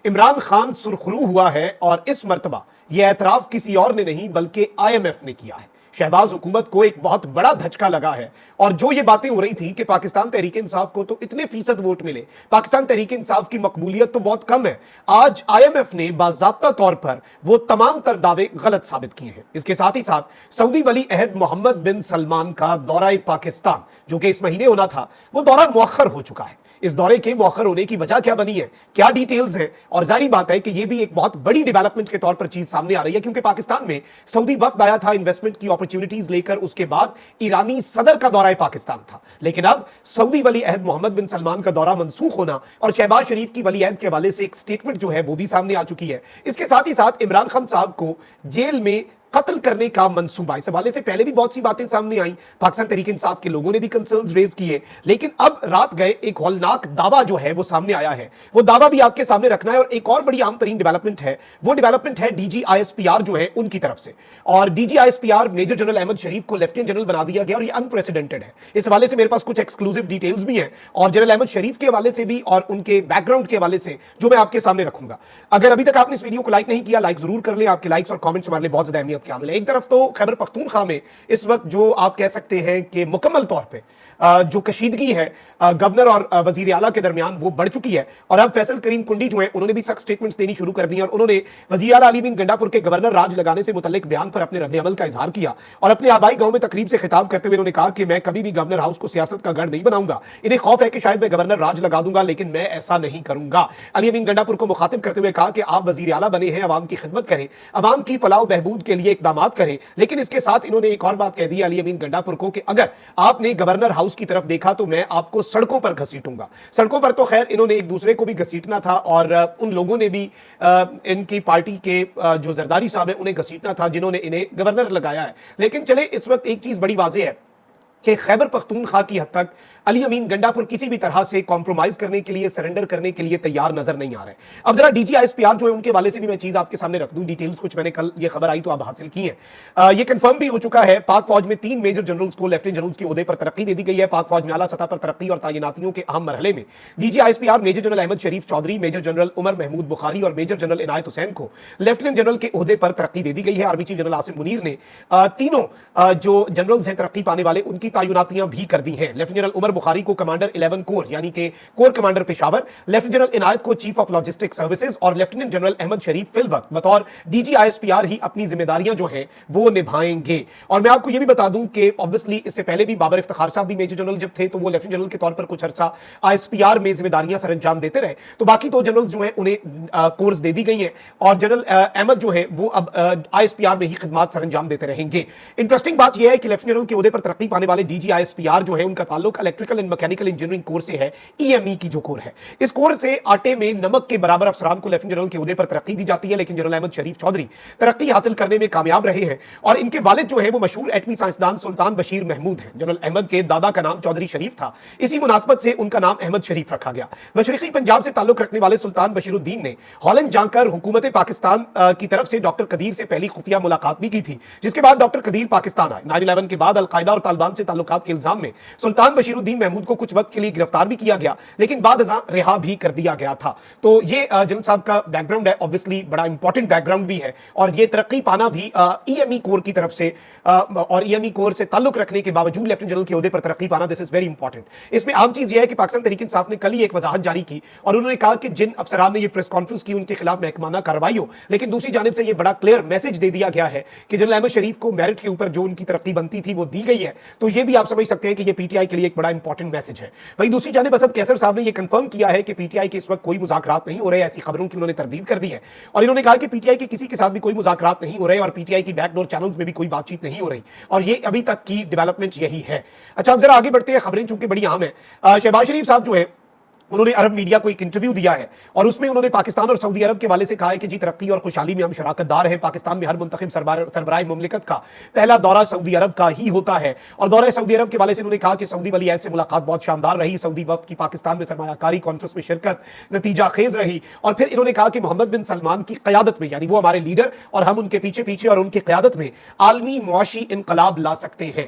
عمران خان سرخرو ہوا ہے اور اس مرتبہ یہ اعتراف کسی اور نے نہیں بلکہ IMF نے کیا ہے۔ شہباز حکومت کو ایک بہت بڑا دھچکا لگا ہے، اور جو یہ باتیں ہو رہی تھی کہ پاکستان تحریک انصاف کو تو اتنے فیصد ووٹ ملے، پاکستان تحریک انصاف کی مقبولیت تو بہت کم ہے، آج IMF نے باضابطہ طور پر وہ تمام تر دعوے غلط ثابت کیے ہیں۔ اس کے ساتھ ہی ساتھ سعودی ولی عہد محمد بن سلمان کا دورہ پاکستان جو کہ اس مہینے ہونا تھا، وہ دورہ مؤخر ہو چکا ہے۔ اس دورے کے مؤخر ہونے کی وجہ کیا بنی ہے، کیا ڈیٹیلز ہیں، اور ظاہری بات ہے کہ یہ بھی ایک بہت بڑی ڈیولپمنٹ کے طور پر چیز سامنے آ رہی ہے، کیونکہ پاکستان میں سعودی وفد آیا تھا انویسٹمنٹ کی اپرچونٹیز لے کر، اس کے بعد ایرانی صدر کا دورہ پاکستان تھا، لیکن اب سعودی ولی عہد محمد بن سلمان کا دورہ منسوخ ہونا اور شہباز شریف کی ولی عہد کے حوالے سے ایک سٹیٹمنٹ جو ہے وہ بھی سامنے آ چکی ہے۔ اس کے ساتھ ہی ساتھ عمران خان صاحب کو جیل میں قتل کرنے کا منصوبہ، اس حوالے سے پہلے بھی بہت سی باتیں سامنے آئیں، پاکستان تحریک انصاف کے لوگوں نے بھی کنسرنز ریز کیے، لیکن اب رات گئے ایک ہولناک دعویٰ جو ہے وہ سامنے آیا ہے، وہ دعویٰ بھی آپ کے سامنے رکھنا ہے۔ اور ایک اور بڑی عام ترین ڈیولپمنٹ ہے، وہ ڈیولپمنٹ ہے DG ISPR جو ہے ان کی طرف سے، اور DG ISPR major general Ahmed Sharif کو لیفٹیننٹ جنرل بنا دیا گیا، اور یہ انپریسیڈنٹڈ ہے۔ اس حوالے سے میرے پاس کچھ ایکسکلوزیو ڈیٹیلز بھی ہیں، اور جنرل احمد شریف کے حوالے سے بھی اور ان کے بیک گراؤنڈ کے حوالے سے جو میں آپ کے سامنے رکھوں گا۔ اگر ابھی تک آپ نے اس ویڈیو کو لائک نہیں کیا، لائک ضرور کر لیں، آپ کے لائکس اور کامنٹس ہمارے لیے بہت زیادہ اہمیت کے حامل ہیں۔ ایک طرف تو خیبر پختونخوا میں اس وقت جو آپ کہہ سکتے ہیں کہ مکمل طور پہ جو کشیدگی ہے گورنر اور وزیر اعلیٰ کے درمیان وہ بڑھ چکی ہے، اور اب فیصل کریم کنڈی جو ہیں انہوں نے بھی سخت سٹیٹمنٹس دینی شروع کر دی ہیں، اور انہوں نے وزیر اعلیٰ علی بن گنڈاپور کے گورنر راج لگانے سے متعلق بیان پر اپنے رد عمل کا اظہار کیا، اور اپنے آبائی گاؤں میں تقریب سے خطاب کرتے ہوئے انہوں نے کہا کہ میں کبھی بھی گورنر ہاؤس کو سیاست کا گڑھ نہیں بناؤں گا، انہیں خوف ہے کہ شاید میں گورنر راج لگا دوں گا لیکن میں ایسا نہیں کروں گا۔ علی بن گنڈاپور کو مخاطب کرتے ہوئے کہا کہ آپ وزیر اعلیٰ بنے ہیں، عوام کی خدمت کریں، عوام کی فلاح و بہبود کے لیے اقدامات کریں، لیکن اس کے ساتھ انہوں نے ایک اور بات کہہ دی علی امین گنڈاپور کو کہ اگر آپ نے گورنر ہاؤس کی طرف دیکھا تو میں آپ کو سڑکوں پر گھسیٹوں گا۔ سڑکوں پر تو خیر انہوں نے ایک دوسرے کو بھی گھسیٹنا تھا، اور ان لوگوں نے بھی ان کی پارٹی کے جو زرداری صاحب ہیں انہیں گھسیٹنا تھا جنہوں نے انہیں گورنر لگایا ہے۔ لیکن چلے اس وقت ایک چیز بڑی واضح ہے کہ خیبر پختونخوا کی حد تک علی امین گنڈاپور کسی بھی طرح سے کمپرومائز کرنے کے لیے، سرنڈر کرنے کے لیے تیار نظر نہیں آ رہے۔ اب ذرا DG ISPR جو ہے ان کے حوالے سے بھی میں چیز آپ کے سامنے رکھ دوں، ڈیٹیلز کچھ میں نے کل یہ خبر آئی تو آپ حاصل کی ہیں۔ یہ کنفرم بھی ہو چکا ہے، پاک فوج میں 3 میجر جنرلز کو لیفٹیننٹ جنرلز کے عہدے پر ترقی دے دی گئی ہے۔ پاک فوج میں اعلیٰ سطح پر ترقی اور تعیناتیوں کے اہم مرحلے میں DG ISPR major general Ahmed Sharif Chaudhry, major general Umar Mahmood Bukhari اور میجر جنرل عنایت حسین کو لیفٹیننٹ جنرل کے عہدے پر ترقی دے دی گئی ہے۔ Army chief general Asim Munir نے تینوں جو جنرلز ہیں ترقی پانے والے ان کی تعیناتیاں بھی کر دی ہیں۔ لیفٹیننٹ جنرل عمر بخاری کو کمانڈر 11 کور یعنی کہ corps commander Peshawar, lieutenant general عنایت کو چیف آف لاجسٹک سروسز، اور لیفٹیننٹ جنرل احمد شریف فی الوقت بطور DG ISPR ہی اپنی ذمہ داریاں جو ہیں وہ نبھائیں گے۔ اور میں آپ کو یہ بھی بتا دوں کہ obviously اس سے پہلے بھی بابر افتخار صاحب بھی میجر جنرل جب تھے تو وہ لیفٹیننٹ جنرل کے طور پر کچھ عرصہ ISPR میں ذمہ داریاں سر انجام دیتے رہے، تو باقی 2 جنرل جو ہیں انہیں کورس دے دی گئی ہیں، اور جنرل احمد جو ہے وہ اب ISPR میں ہی خدمات سر انجام دیتے رہیں گے۔ انٹرسٹنگ بات یہ ہے کہ لیفٹیننٹ جنرل کے عہدے پر ترقی پانے والے DG ISPR جو ہے ان کا تعلق الیکٹریکل اینڈ میکینیکل انجینئرنگ کور سے ہے، EME کی جو کور ہے۔ اس کور سے آٹے میں نمک کے برابر افسران کو لیفٹیننٹ جنرل کے عہدے پر ترقی دی جاتی ہے، لیکن جنرل احمد شریف چودھری ترقی حاصل کرنے میں کامیاب رہے ہیں، اور ان کے والد جو ہے وہ مشہور ایٹمی سائنسدان سلطان بشیر محمود ہیں۔ جنرل احمد کے دادا کا نام چودھری شریف تھا، اسی مناسبت سے ان کا نام احمد شریف رکھا گیا۔ مشرقی پنجاب سے تعلق رکھنے والے سلطان بشیر الدین نے ہالینڈ جا کر حکومت پاکستان کی طرف سے ڈاکٹر قدیر سے پہلی خفیہ ملاقات بھی کی تھی، جس کے بعد ڈاکٹر قدیر پاکستان آئے۔ 9/11 کے بعد القاعدہ اور طالبان سے تعلقات کے الزام میں سلطان بشیر الدین محمود کو کچھ وقت کے لیے گرفتار بھی کیا گیا، لیکن بعد ازاں رہا بھی کر دیا گیا تھا۔ تو یہ جنرل صاحب کا بیک گراؤنڈ ہے، obviously بڑا امپورٹنٹ بیک گراؤنڈ بھی ہے، اور یہ ترقی پانا بھی EME کور کی طرف سے اور EME کور سے تعلق رکھنے کے باوجود لیفٹیننٹ جنرل کے عہدے پر ترقی پانا دس از ویری امپورٹنٹ۔ اس میں عام چیز یہ ہے کہ پاکستان تحریک انصاف نے کل ہی ایک وضاحت جاری کی، اور انہوں نے کہا کہ جن افسران نے یہ پریس کانفرنس کی ان کے خلاف محکمانہ کارروائی ہو، لیکن دوسری جانب سے یہ بڑا کلیئر میسج دے دیا گیا ہے کہ جنرل احمد شریف کو میرٹ کے اوپر جو ان کی ترقی بنتی تھی وہ دی گئی ہے۔ تو یہ بھی آپ سمجھ سکتے ہیں کہ یہ PTI کے لیے ایک بڑا امپورٹنٹ میسج ہے۔ وہیں دوسری جانب اسد کیسر صاحب نے یہ کنفرم کیا ہے کہ PTI کے اس وقت کوئی مذاکرات نہیں ہو رہے، ایسی خبروں کی انہوں نے تردید کر دی ہے، اور انہوں نے کہا کہ PTI کے کسی کے ساتھ بھی کوئی مذاکرات نہیں ہو رہے، اور PTI کی بیک ڈور چینلز میں بھی کوئی بات چیت نہیں ہو رہی، اور یہ ابھی تک کی ڈیولپمنٹ یہی ہے۔ اچھا اب ذرا آگے بڑھتے ہیں، خبریں چونکہ بڑی اہم ہیں۔ شہباز شریف صاحب جو ہے انہوں نے عرب میڈیا کو ایک انٹرویو دیا ہے، اور اس میں انہوں نے پاکستان اور سعودی عرب کے حوالے سے کہا ہے کہ جی ترقی اور خوشحالی میں ہم شراکت دار ہیں۔ پاکستان میں ہر منتخب سربراہ مملکت کا پہلا دورہ سعودی عرب کا ہی ہوتا ہے، اور دورہ سعودی عرب کے حوالے سے انہوں نے کہا کہ سعودی ولی عہد سے ملاقات بہت شاندار رہی، سعودی وفد کی پاکستان میں سرمایہ کاری کانفرنس میں شرکت نتیجہ خیز رہی، اور پھر انہوں نے کہا کہ محمد بن سلمان کی قیادت میں، یعنی وہ ہمارے لیڈر اور ہم ان کے پیچھے پیچھے اور ان کی قیادت میں عالمی معاشی انقلاب لا سکتے ہیں۔